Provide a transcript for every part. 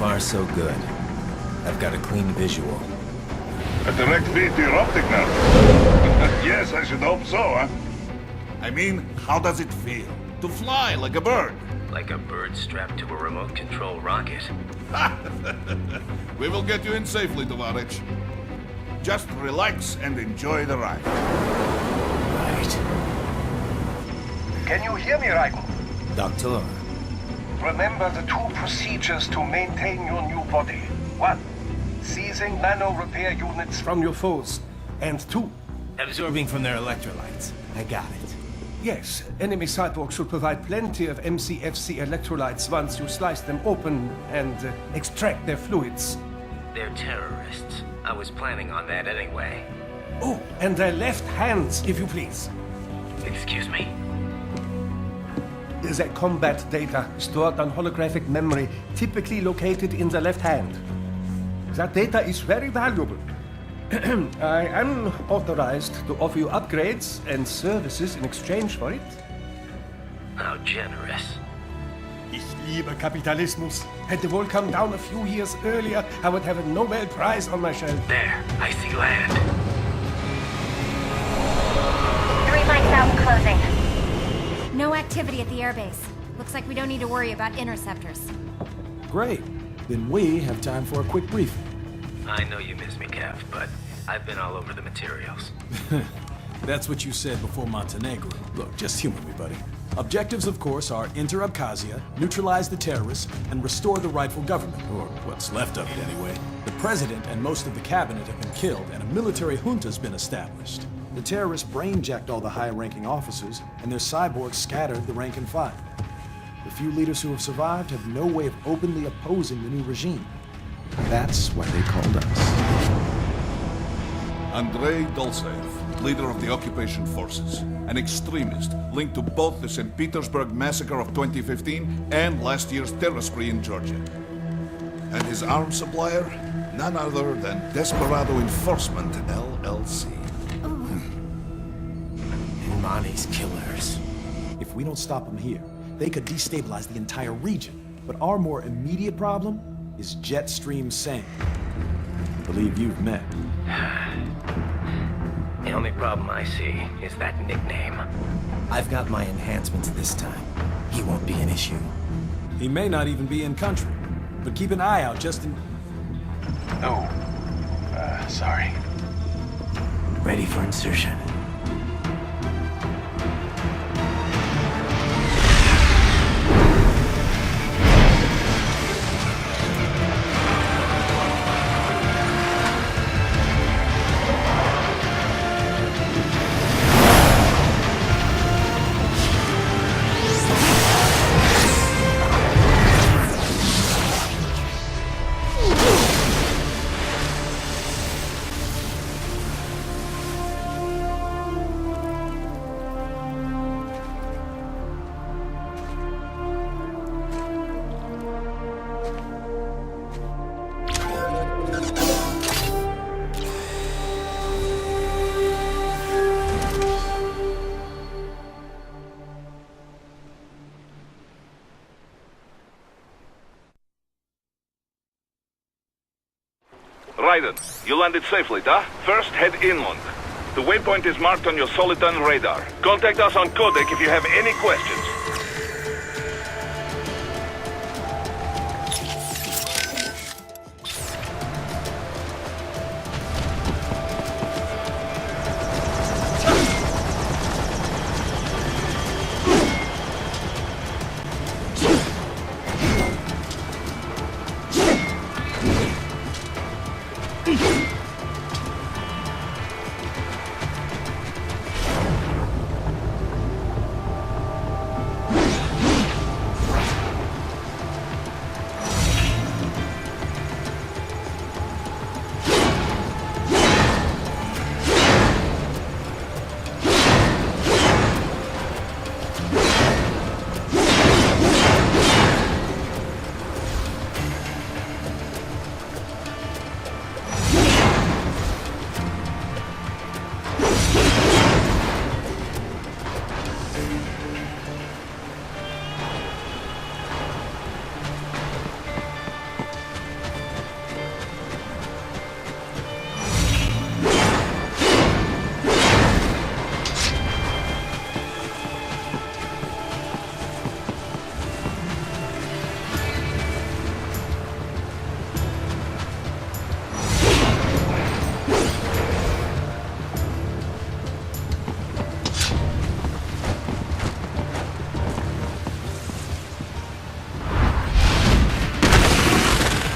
far, so good. I've got a clean visual. A direct feed to your optic nerve. Yes, I should hope so, huh? I mean, how does it feel? To fly like a bird? Like a bird strapped to a remote control rocket. We will get you in safely, Tovarich. Just relax and enjoy the ride. Right. Can you hear me, Raiden? Doctor. Remember the two procedures to maintain your new body. 1. Seizing nano-repair units from your foes. And 2. Absorbing from their electrolytes. I got it. Yes, enemy cyborgs should provide plenty of MCFC electrolytes once you slice them open and extract their fluids. They're terrorists. I was planning on that anyway. Oh, and their left hands, if you please. Excuse me? Their combat data stored on holographic memory, typically located in the left hand. That data is very valuable. I am authorized to offer you upgrades and services in exchange for it. How generous. Ich liebe Kapitalismus. Had the wall come down a few years earlier, I would have a Nobel Prize on my shelf. There, I see land. 3 mics out and closing. No activity at the airbase. Looks like we don't need to worry about interceptors. Great. Then we have time for a quick briefing. I know you miss me, Kev, but I've been all over the materials. That's what you said before Montenegro. Look, just humor me, buddy. Objectives, of course, are enter Abkhazia, neutralize the terrorists, and restore the rightful government, or what's left of it anyway. The president and most of the cabinet have been killed, and a military junta's been established. The terrorists brain-jacked all the high-ranking officers, and their cyborgs scattered the rank and file. The few leaders who have survived have no way of openly opposing the new regime. That's why they called us. Andrei Dolzaev, leader of the occupation forces, an extremist linked to both the St. Petersburg massacre of 2015 and last year's terror spree in Georgia. And his arms supplier? None other than Desperado Enforcement, LLC. Money's killers. If we don't stop them here, they could destabilize the entire region. But our more immediate problem is Jetstream Singh. I believe you've met. The only problem I see is that nickname. I've got my enhancements this time. He won't be an issue. He may not even be in country, but keep an eye out just in... Oh, sorry. Ready for insertion. Raiden, you landed safely, da? First, head inland. The waypoint is marked on your Soliton radar. Contact us on Codec if you have any questions.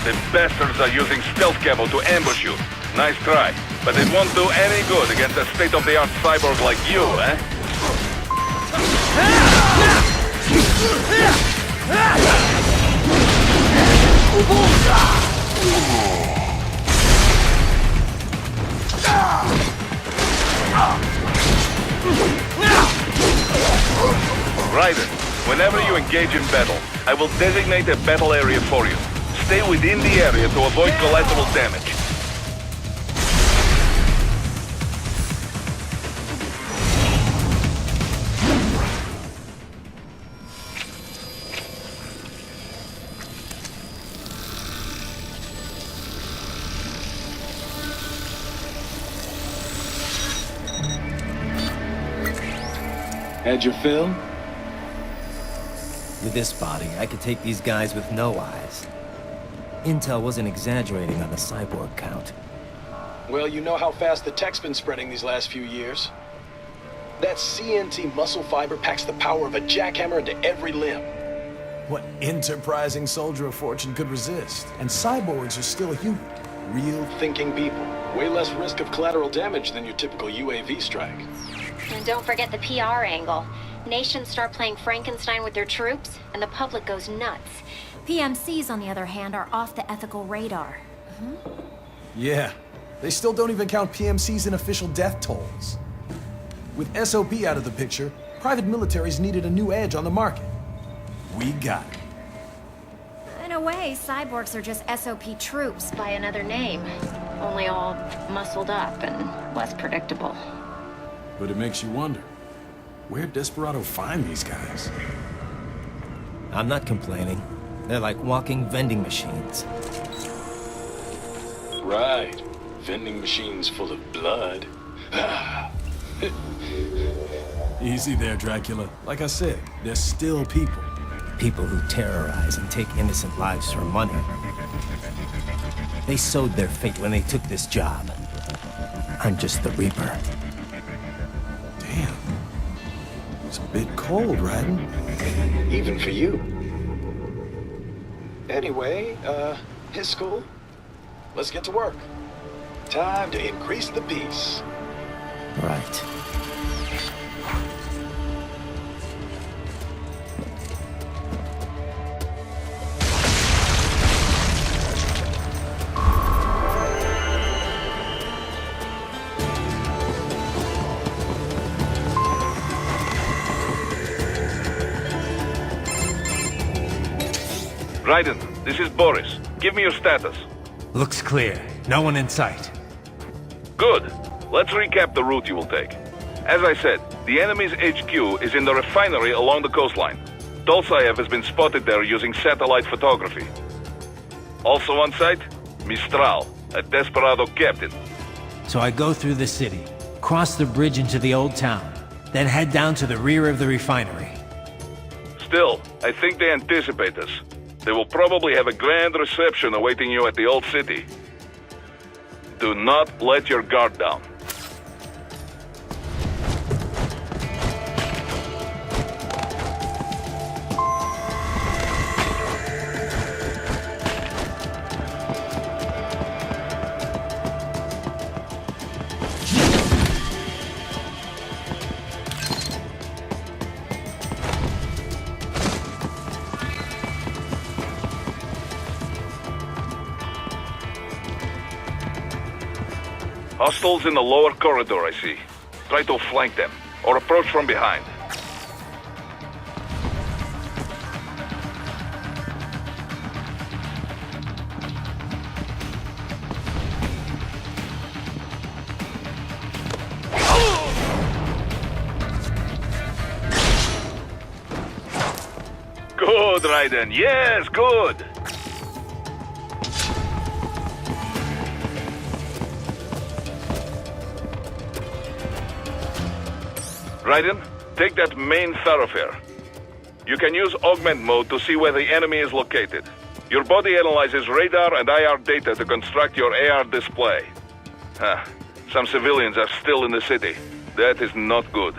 The bastards are using stealth camo to ambush you. Nice try, but it won't do any good against a state-of-the-art cyborg like you, eh? Raiden, whenever you engage in battle, I will designate a battle area for you. Stay within the area to avoid collateral damage. Had your fill? With this body, I could take these guys with no eyes. Intel wasn't exaggerating on the cyborg count. Well, you know how fast the tech's been spreading these last few years. That CNT muscle fiber packs the power of a jackhammer into every limb. What enterprising soldier of fortune could resist? And cyborgs are still human. Real thinking people. Way less risk of collateral damage than your typical UAV strike. And don't forget the PR angle. Nations start playing Frankenstein with their troops, and the public goes nuts. PMCs, on the other hand, are off the ethical radar. Yeah, they still don't even count PMCs in official death tolls. With SOP out of the picture, private militaries needed a new edge on the market. We got it. In a way, cyborgs are just SOP troops by another name. Only all muscled up and less predictable. But it makes you wonder, where'd Desperado find these guys? I'm not complaining. They're like walking vending machines. Right. Vending machines full of blood. Easy there, Dracula. Like I said, they're still people. People who terrorize and take innocent lives for money. They sowed their fate when they took this job. I'm just the Reaper. Damn. It's a bit cold, Raiden. Even for you. Anyway, his school. Let's get to work. Time to increase the peace. Right. Raiden, this is Boris. Give me your status. Looks clear. No one in sight. Good. Let's recap the route you will take. As I said, the enemy's HQ is in the refinery along the coastline. Dolsaev has been spotted there using satellite photography. Also on site, Mistral, a Desperado captain. So I go through the city, cross the bridge into the old town, then head down to the rear of the refinery. Still, I think they anticipate us. They will probably have a grand reception awaiting you at the old city. Do not let your guard down. Hostiles in the lower corridor, I see. Try to flank them, or approach from behind. Good, Raiden. Yes, good. Raiden, take that main thoroughfare. You can use augment mode to see where the enemy is located. Your body analyzes radar and IR data to construct your AR display. Some civilians are still in the city. That is not good.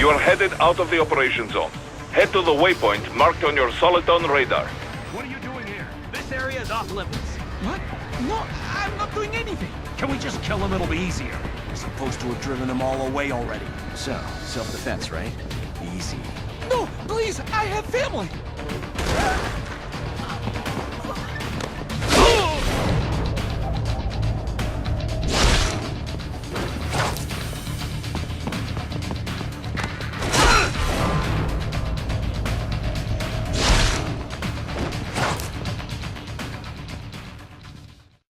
You are headed out of the operation zone. Head to the waypoint marked on your Soliton radar. What are you doing here? This area is off limits. What? No, I'm not doing anything. Can we just kill him? It'll be easier. We're supposed to have driven them all away already. So, self-defense, right? Easy. No, please, I have family.